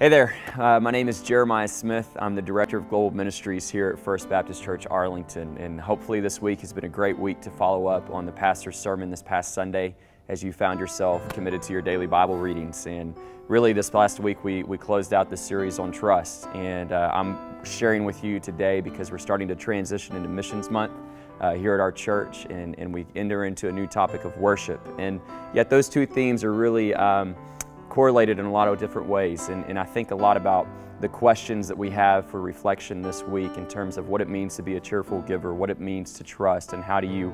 Hey there, my name is Jeremiah Smith. I'm the Director of Global Ministries here at First Baptist Church Arlington, and hopefully this week has been a great week to follow up on the pastor's sermon this past Sunday as you found yourself committed to your daily Bible readings. And really this last week we closed out the series on trust, and I'm sharing with you today because we're starting to transition into Missions Month here at our church, and we enter into a new topic of worship. And yet those two themes are really correlated in a lot of different ways, and I think a lot about the questions that we have for reflection this week in terms of what it means to be a cheerful giver, what it means to trust, and how do you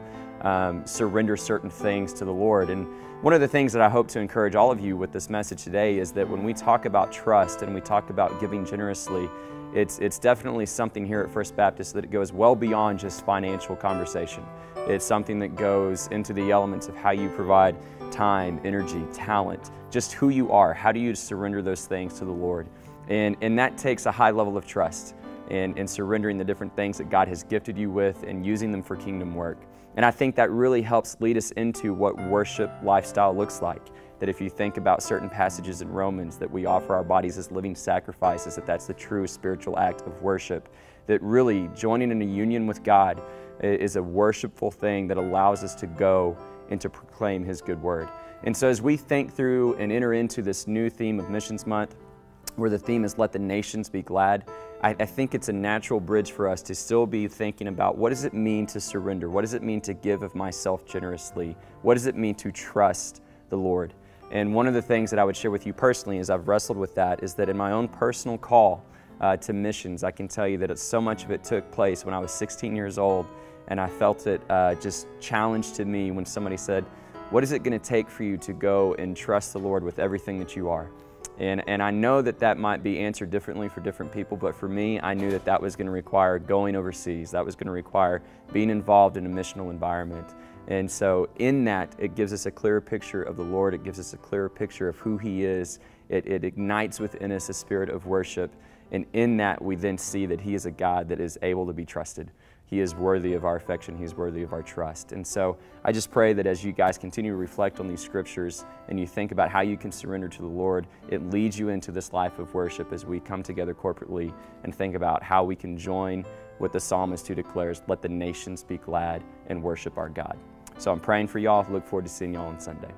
surrender certain things to the Lord. And one of the things that I hope to encourage all of you with this message today is that when we talk about trust and we talk about giving generously, it's definitely something here at First Baptist that it goes well beyond just financial conversation. It's something that goes into the elements of how you provide time, energy, talent, just who you are. How do you surrender those things to the Lord? And that takes a high level of trust in surrendering the different things that God has gifted you with and using them for kingdom work. And I think that really helps lead us into what worship lifestyle looks like. That if you think about certain passages in Romans, that we offer our bodies as living sacrifices, that's the true spiritual act of worship. That really joining in a union with God is a worshipful thing that allows us to go and to proclaim His good word. And so as we think through and enter into this new theme of Missions Month, where the theme is Let the Nations Be Glad, I think it's a natural bridge for us to still be thinking about what does it mean to surrender? What does it mean to give of myself generously? What does it mean to trust the Lord? And one of the things that I would share with you personally as I've wrestled with that is that in my own personal call to missions, I can tell you that so much of it took place when I was 16 years old, and I felt it just challenged to me when somebody said, what is it going to take for you to go and trust the Lord with everything that you are? And I know that that might be answered differently for different people, but for me, I knew that that was going to require going overseas. That was going to require being involved in a missional environment. And so in that, it gives us a clearer picture of the Lord. It gives us a clearer picture of who He is. It ignites within us a spirit of worship. And in that, we then see that He is a God that is able to be trusted. He is worthy of our affection. He is worthy of our trust. And so I just pray that as you guys continue to reflect on these scriptures and you think about how you can surrender to the Lord, it leads you into this life of worship as we come together corporately and think about how we can join with the psalmist who declares, let the nations be glad and worship our God. So I'm praying for y'all. Look forward to seeing y'all on Sunday.